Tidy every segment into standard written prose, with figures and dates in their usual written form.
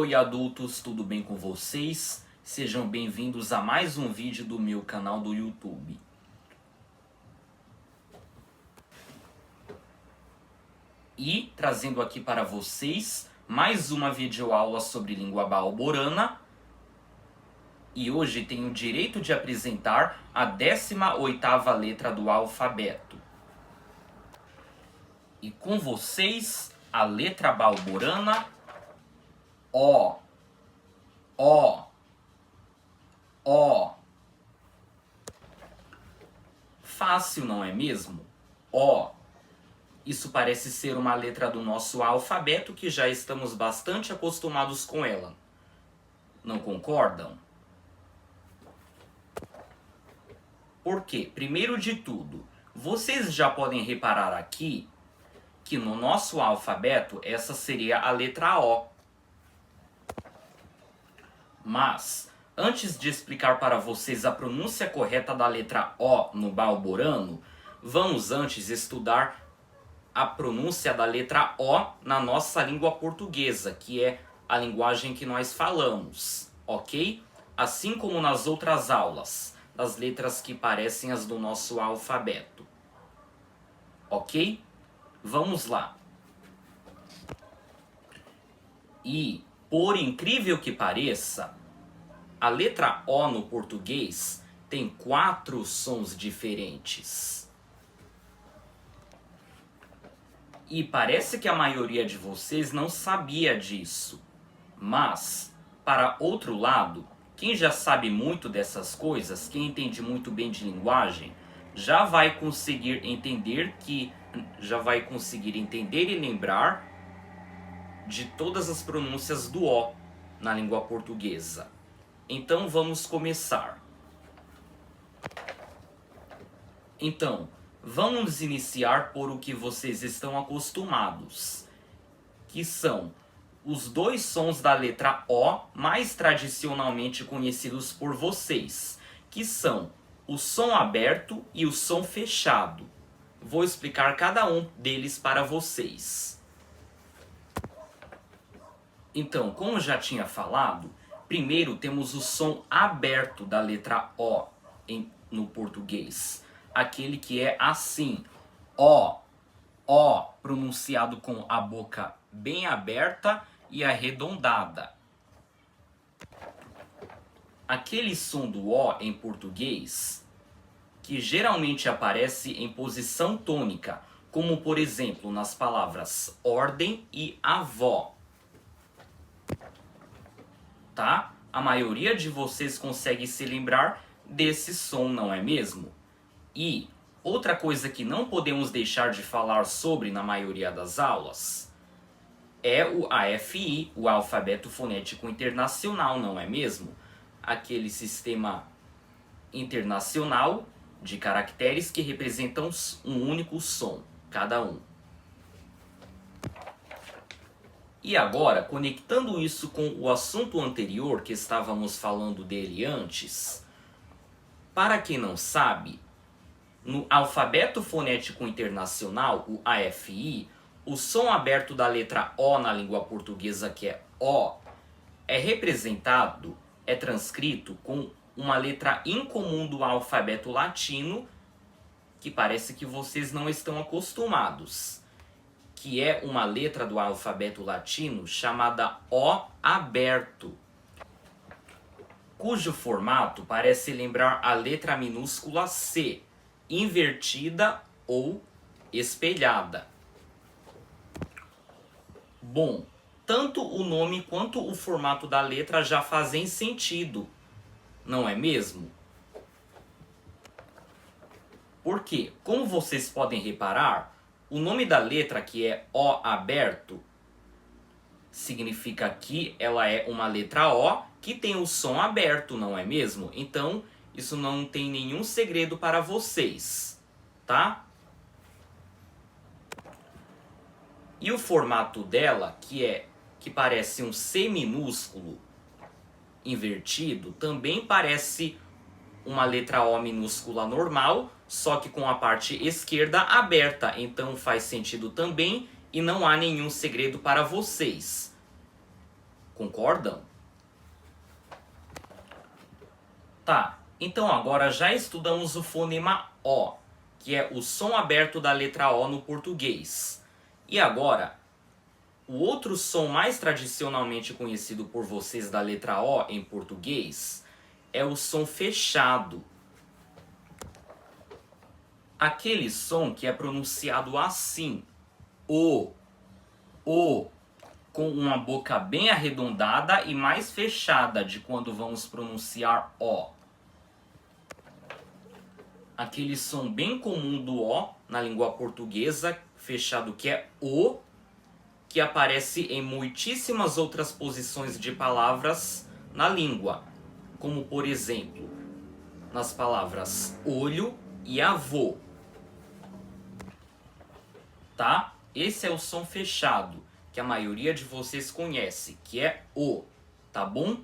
Oi adultos, tudo bem com vocês? Sejam bem-vindos a mais um vídeo do meu canal do YouTube. E trazendo aqui para vocês mais uma videoaula sobre língua balborana. E hoje tenho o direito de apresentar a 18ª letra do alfabeto. E com vocês, a letra balborana O. O. O. Fácil, não é mesmo? O. Isso parece ser uma letra do nosso alfabeto que já estamos bastante acostumados com ela. Não concordam? Por quê? Primeiro de tudo, vocês já podem reparar aqui que no nosso alfabeto essa seria a letra O. Mas, antes de explicar para vocês a pronúncia correta da letra O no balborano, vamos antes estudar a pronúncia da letra O na nossa língua portuguesa, que é a linguagem que nós falamos, ok? Assim como nas outras aulas, das letras que parecem as do nosso alfabeto, ok? Vamos lá. E, por incrível que pareça, a letra O no português tem 4 sons diferentes. E parece que a maioria de vocês não sabia disso. Mas, para outro lado, quem já sabe muito dessas coisas, quem entende muito bem de linguagem, já vai conseguir entender e lembrar de todas as pronúncias do O na língua portuguesa. Então vamos começar. Então, vamos iniciar por o que vocês estão acostumados, que são os 2 sons da letra O mais tradicionalmente conhecidos por vocês, que são o som aberto e o som fechado. Vou explicar cada um deles para vocês. Então, como já tinha falado, primeiro temos o som aberto da letra O no português. Aquele que é assim, O, pronunciado com a boca bem aberta e arredondada. Aquele som do O em português, que geralmente aparece em posição tônica, como por exemplo nas palavras ordem e avó. Tá? A maioria de vocês consegue se lembrar desse som, não é mesmo? E outra coisa que não podemos deixar de falar sobre na maioria das aulas é o AFI, o Alfabeto Fonético Internacional, não é mesmo? Aquele sistema internacional de caracteres que representam um único som, cada um. E agora, conectando isso com o assunto anterior que estávamos falando dele antes, para quem não sabe, no Alfabeto Fonético Internacional, o AFI, o som aberto da letra O na língua portuguesa, que é O, é transcrito com uma letra incomum do alfabeto latino, que parece que vocês não estão acostumados, que é uma letra do alfabeto latino chamada O aberto, cujo formato parece lembrar a letra minúscula C, invertida ou espelhada. Bom, tanto o nome quanto o formato da letra já fazem sentido, não é mesmo? Porque, como vocês podem reparar, o nome da letra, que é O aberto, significa que ela é uma letra O que tem o som aberto, não é mesmo? Então, isso não tem nenhum segredo para vocês, tá? E o formato dela, que parece um C minúsculo invertido, também parece uma letra O minúscula normal, só que com a parte esquerda aberta. Então faz sentido também e não há nenhum segredo para vocês. Concordam? Tá, então agora já estudamos o fonema O, que é o som aberto da letra O no português. E agora, o outro som mais tradicionalmente conhecido por vocês da letra O em português é o som fechado. Aquele som que é pronunciado assim, o, com uma boca bem arredondada e mais fechada de quando vamos pronunciar O. Aquele som bem comum do O na língua portuguesa, fechado, que é o, que aparece em muitíssimas outras posições de palavras na língua, como por exemplo, nas palavras olho e avô. Tá? Esse é o som fechado, que a maioria de vocês conhece, que é o, tá bom?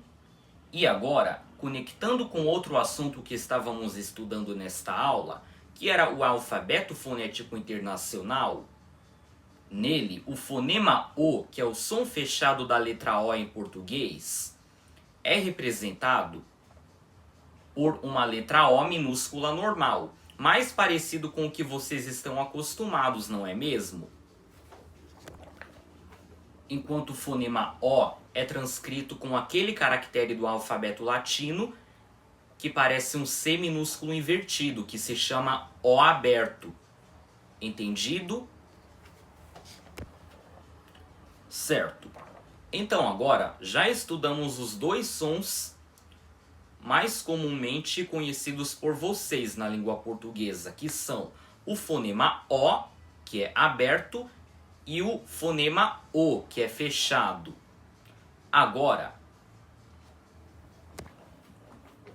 E agora, conectando com outro assunto que estávamos estudando nesta aula, que era o alfabeto fonético internacional, nele, o fonema O, que é o som fechado da letra O em português, é representado por uma letra O minúscula normal, mais parecido com o que vocês estão acostumados, não é mesmo? Enquanto o fonema O é transcrito com aquele caractere do alfabeto latino que parece um C minúsculo invertido, que se chama O aberto. Entendido? Certo. Então agora já estudamos os dois sons mais comumente conhecidos por vocês na língua portuguesa, que são o fonema O, que é aberto, e o fonema O, que é fechado. Agora,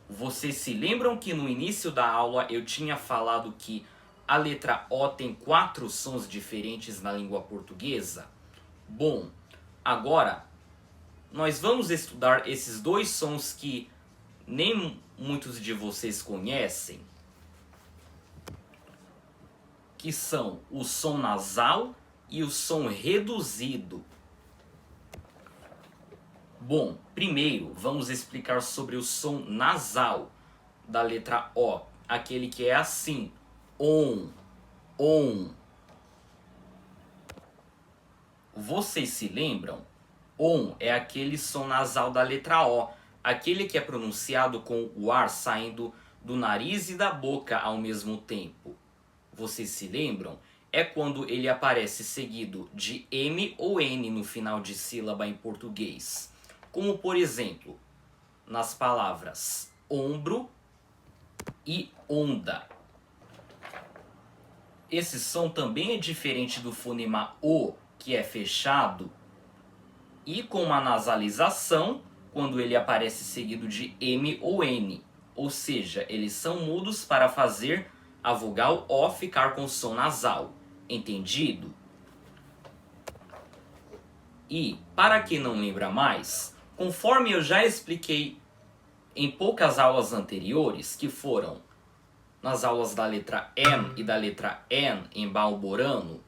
vocês se lembram que no início da aula eu tinha falado que a letra O tem 4 sons diferentes na língua portuguesa? Bom, agora nós vamos estudar esses dois sons que nem muitos de vocês conhecem, que são o som nasal e o som reduzido. Bom, primeiro vamos explicar sobre o som nasal da letra O, aquele que é assim, on. Vocês se lembram? On é aquele som nasal da letra O, aquele que é pronunciado com o ar saindo do nariz e da boca ao mesmo tempo. Vocês se lembram? É quando ele aparece seguido de M ou N no final de sílaba em português. Como por exemplo, nas palavras ombro e onda. Esse som também é diferente do fonema O, que é fechado, e com uma nasalização quando ele aparece seguido de M ou N. Ou seja, eles são mudos para fazer a vogal O ficar com som nasal. Entendido? E, para quem não lembra mais, conforme eu já expliquei em poucas aulas anteriores, que foram nas aulas da letra M e da letra N em balborano,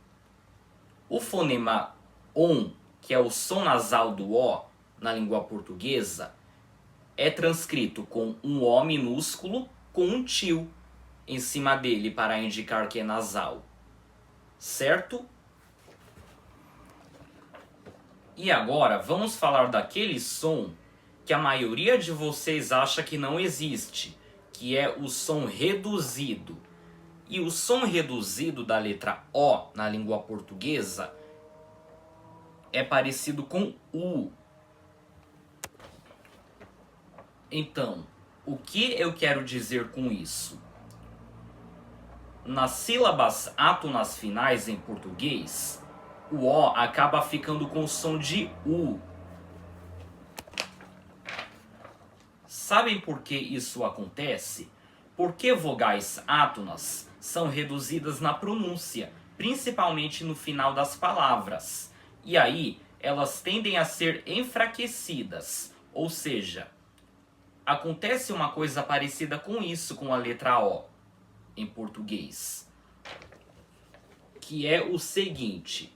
o fonema ON, que é o som nasal do O na língua portuguesa, é transcrito com um O minúsculo com um tio em cima dele para indicar que é nasal. Certo? E agora vamos falar daquele som que a maioria de vocês acha que não existe, que é o som reduzido. E o som reduzido da letra O na língua portuguesa é parecido com U. Então, o que eu quero dizer com isso? Nas sílabas átonas finais em português, o O acaba ficando com o som de U. Sabem por que isso acontece? Porque vogais átonas são reduzidas na pronúncia, principalmente no final das palavras. E aí, elas tendem a ser enfraquecidas, ou seja, acontece uma coisa parecida com isso com a letra O em português, que é o seguinte: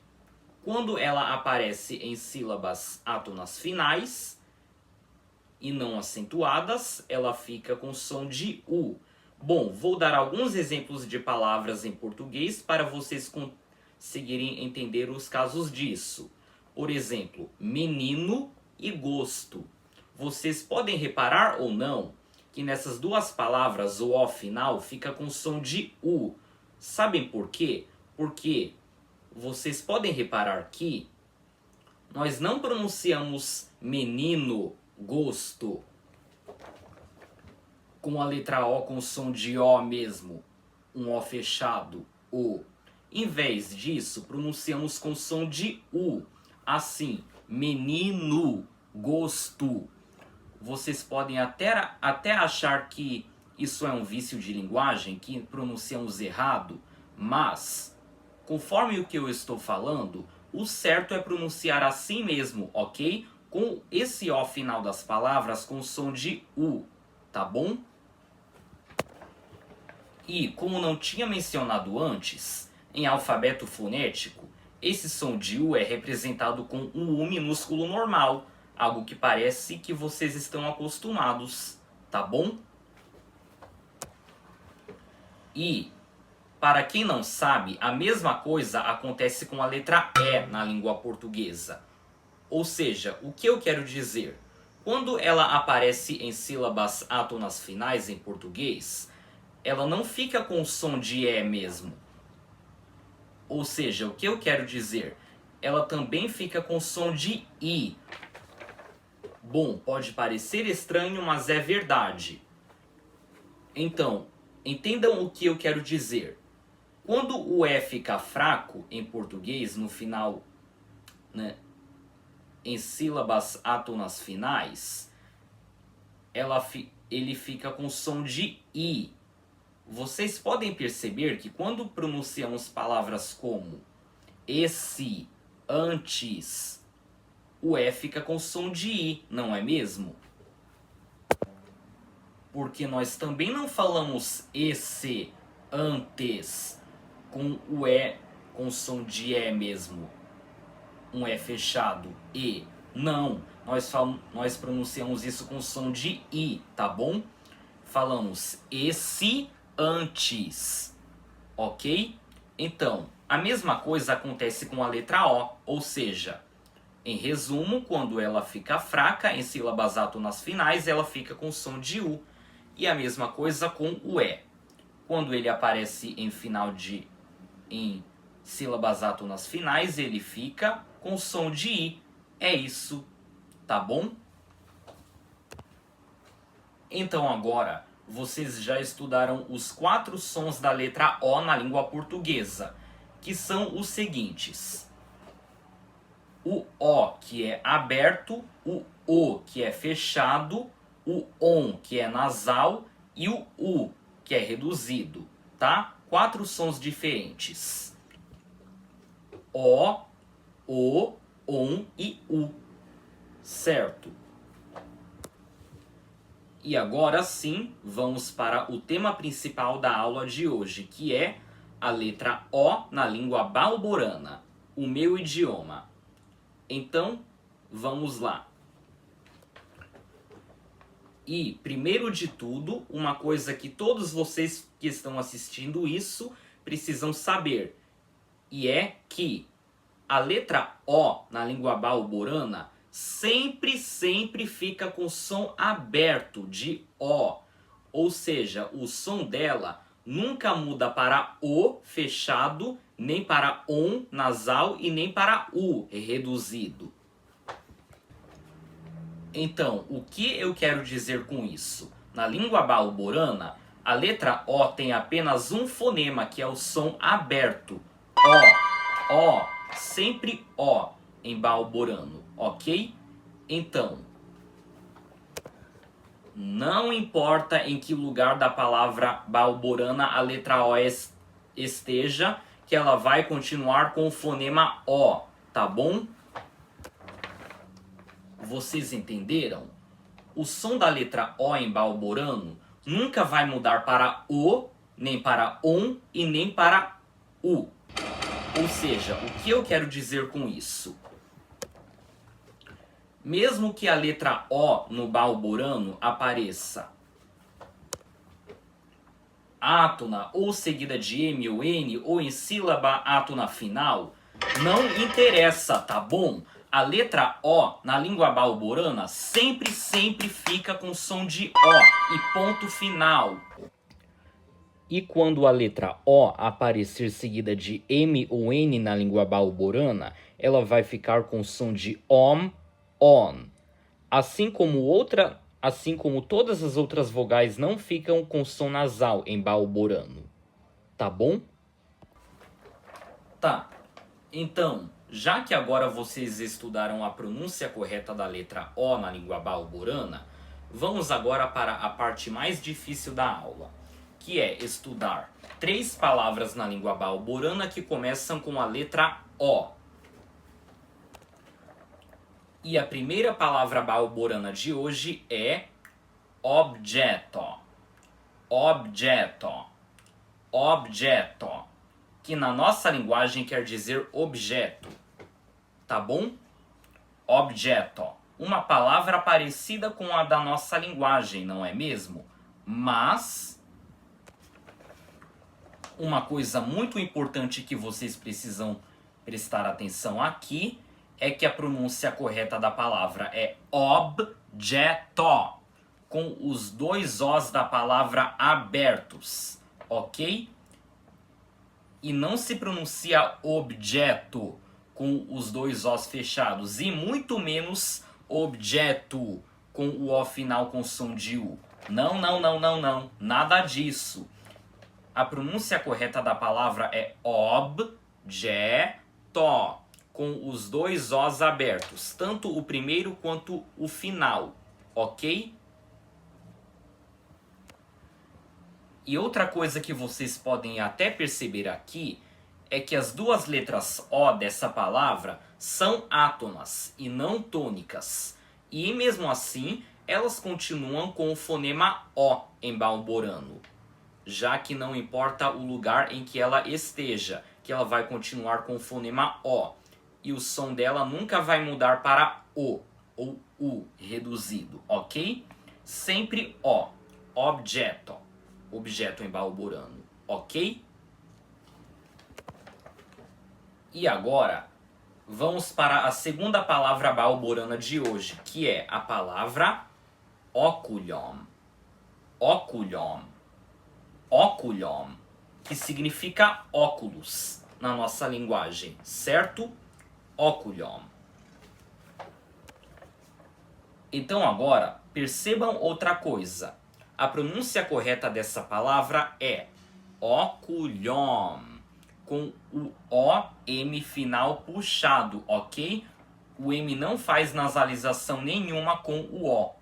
Quando ela aparece em sílabas átonas finais e não acentuadas, ela fica com som de U. Bom, vou dar alguns exemplos de palavras em português para vocês conseguirem entender os casos disso. Por exemplo, menino e gosto. Vocês podem reparar ou não que nessas duas palavras o O final fica com som de U. Sabem por quê? Porque vocês podem reparar que nós não pronunciamos menino, gosto, com a letra O com som de O mesmo, um O fechado, O. Em vez disso, pronunciamos com som de U, assim, menino, gosto. Vocês podem até achar que isso é um vício de linguagem, que pronunciamos errado, mas, conforme o que eu estou falando, o certo é pronunciar assim mesmo, ok? Com esse O final das palavras com som de U, tá bom? E, como não tinha mencionado antes, em alfabeto fonético, esse som de U é representado com um U minúsculo normal, algo que parece que vocês estão acostumados, tá bom? E, para quem não sabe, a mesma coisa acontece com a letra E na língua portuguesa. Ou seja, o que eu quero dizer? Quando ela aparece em sílabas átonas finais em português, ela não fica com o som de E mesmo. Ou seja, o que eu quero dizer? Ela também fica com som de I. Bom, pode parecer estranho, mas é verdade. Então, entendam o que eu quero dizer. Quando o E fica fraco em português, no final, né, em sílabas átonas finais, ele fica com som de I. Vocês podem perceber que quando pronunciamos palavras como esse, antes, o E fica com som de I, não é mesmo? Porque nós também não falamos esse, antes, com o E com som de E mesmo. Um E fechado, E. Não, nós pronunciamos isso com som de I, tá bom? Falamos esse, antes, ok? Então, a mesma coisa acontece com a letra O, ou seja, em resumo, quando ela fica fraca em sílabas átonas finais, ela fica com som de U. E a mesma coisa com o E. Quando ele aparece em sílabas átonas finais, ele fica com som de I. É isso, tá bom? Então agora, vocês já estudaram os 4 sons da letra O na língua portuguesa, que são os seguintes: o O, que é aberto, o O, que é fechado, o ON, que é nasal, e o U, que é reduzido, tá? 4 sons diferentes: O, ON e U, certo? E agora sim, vamos para o tema principal da aula de hoje, que é a letra O na língua balborana, o meu idioma. Então, vamos lá. E, primeiro de tudo, uma coisa que todos vocês que estão assistindo isso precisam saber, e é que a letra O na língua balborana sempre fica com som aberto de O. Ou seja, o som dela nunca muda para O fechado, nem para ON nasal e nem para U reduzido. Então, o que eu quero dizer com isso? Na língua balborana, a letra O tem apenas um fonema, que é o som aberto. O, sempre O em balborano, ok? Então, não importa em que lugar da palavra balborana a letra O esteja, que ela vai continuar com o fonema O, tá bom? Vocês entenderam? O som da letra O em balborano nunca vai mudar para O, nem para ON e nem para U. Ou seja, o que eu quero dizer com isso? Mesmo que a letra O no balborano apareça átona ou seguida de M ou N ou em sílaba átona final, não interessa, tá bom? A letra O na língua balborana sempre fica com som de O e ponto final. E quando a letra O aparecer seguida de M ou N na língua balborana, ela vai ficar com som de OM, ON. Assim como todas as outras vogais não ficam com som nasal em balborano. Tá bom? Tá. Então, já que agora vocês estudaram a pronúncia correta da letra O na língua balborana, vamos agora para a parte mais difícil da aula, que é estudar 3 palavras na língua balborana que começam com a letra O. E a primeira palavra balborana de hoje é objeto. Objeto. Objeto. Que na nossa linguagem quer dizer objeto. Tá bom? Objeto. Uma palavra parecida com a da nossa linguagem, não é mesmo? Mas uma coisa muito importante que vocês precisam prestar atenção aqui é que a pronúncia correta da palavra é objeto, com os 2 Os da palavra abertos, ok? E não se pronuncia objeto com os 2 Os fechados, e muito menos objeto com o O final com som de U. Não, não, não, não, não, nada disso. A pronúncia correta da palavra é objeto, com os 2 Os abertos, tanto o primeiro quanto o final, ok? E outra coisa que vocês podem até perceber aqui é que as 2 letras O dessa palavra são átonas e não tônicas. E mesmo assim, elas continuam com o fonema O em balborano, já que não importa o lugar em que ela esteja, que ela vai continuar com o fonema O. E o som dela nunca vai mudar para O ou U reduzido, ok? Sempre O. Objeto. Objeto em balborano, ok? E agora, vamos para a segunda palavra balborana de hoje, que é a palavra oculion. Oculion. Oculion, que significa óculos na nossa linguagem, certo? Oculion. Então agora, percebam outra coisa. A pronúncia correta dessa palavra é oculion, com o O-M final puxado, ok? O M não faz nasalização nenhuma com o O.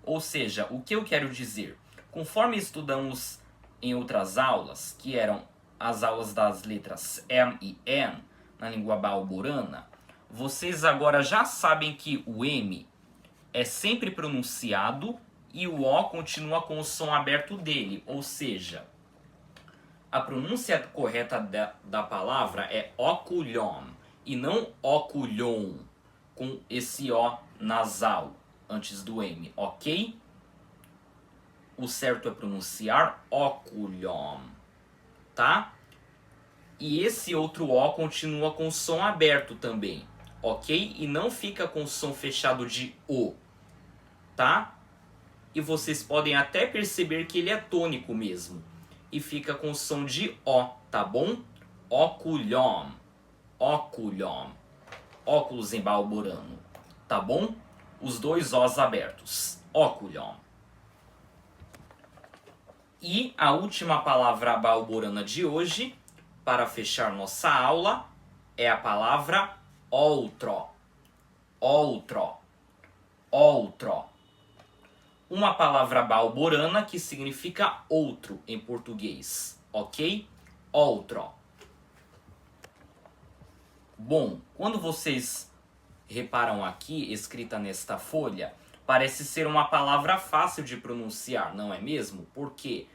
Ou seja, o que eu quero dizer? Conforme estudamos em outras aulas, que eram as aulas das letras M e N, na língua balborana, vocês agora já sabem que o M é sempre pronunciado e o O continua com o som aberto dele, ou seja, a pronúncia correta da palavra é oculion e não oculion, com esse O nasal antes do M, ok? O certo é pronunciar oculion, tá? E esse outro O continua com o som aberto também, ok? E não fica com o som fechado de O, tá? E vocês podem até perceber que ele é tônico mesmo. E fica com o som de O, tá bom? Oculion. Oculion. Óculos em balborano, tá bom? Os 2 Os abertos. Oculion. E a última palavra balborana de hoje, para fechar nossa aula, é a palavra outro. Outro. Outro. Uma palavra balborana que significa outro em português, ok? Outro. Bom, quando vocês reparam aqui, escrita nesta folha, parece ser uma palavra fácil de pronunciar, não é mesmo? Porque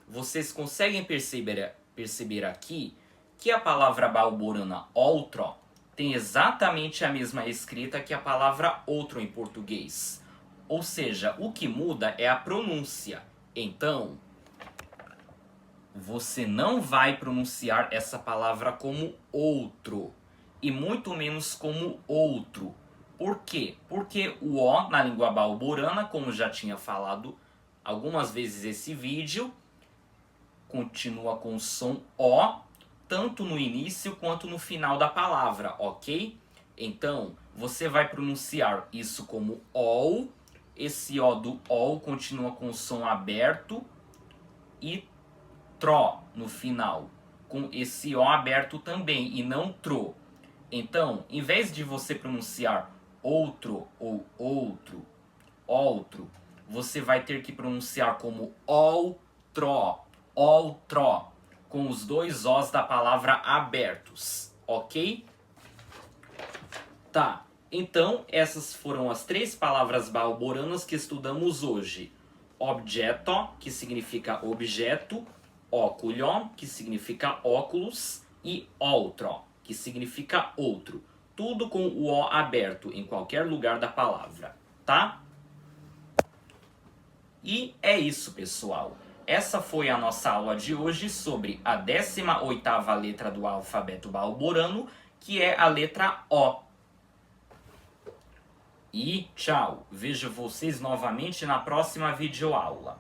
vocês conseguem perceber aqui que a palavra balborana outro tem exatamente a mesma escrita que a palavra outro em português. Ou seja, o que muda é a pronúncia. Então, você não vai pronunciar essa palavra como outro, e muito menos como outro. Por quê? Porque o O na língua balborana, como já tinha falado algumas vezes esse vídeo, continua com o som O, tanto no início quanto no final da palavra, ok? Então, você vai pronunciar isso como OL, esse O do OL continua com o som aberto, e TRO no final, com esse O aberto também, e não TRO. Então, em vez de você pronunciar outro ou outro, outro, você vai ter que pronunciar como outro, outro, com os dois Os da palavra abertos, ok? Tá, então essas foram as 3 palavras balboranas que estudamos hoje. Objeto, que significa objeto, óculio, que significa óculos, e outro, que significa outro. Tudo com o O aberto em qualquer lugar da palavra, tá? E é isso, pessoal. Essa foi a nossa aula de hoje sobre a 18ª letra do alfabeto balborano, que é a letra O. E tchau! Vejo vocês novamente na próxima videoaula.